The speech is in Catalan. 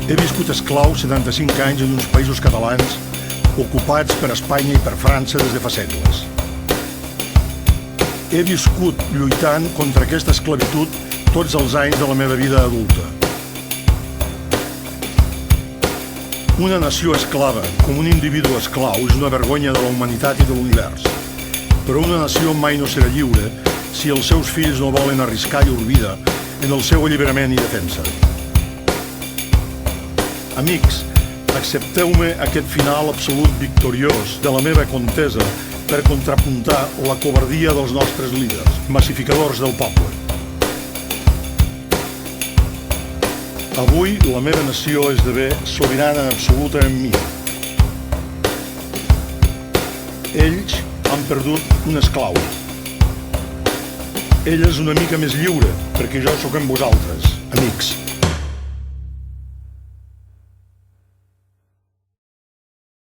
He viscut esclau 75 anys en uns països catalans ocupats per Espanya i per França des de fa segles. He viscut lluitant contra aquesta esclavitud tots els anys de la meva vida adulta. Una nació esclava, com un individu esclau, és una vergonya de la humanitat i de l'univers. Però una nació mai no serà lliure si els seus fills no volen arriscar llur vida en el seu alliberament i defensa. Amics, accepteu-me aquest final absolut victoriós de la meva contesa per contrapuntar la covardia dels nostres líders, massificadors del poble. Avui la meva nació esdevé sobirana absoluta en mi. Ells han perdut un esclau. Ella és una mica més lliure perquè jo sóc amb vosaltres, amics.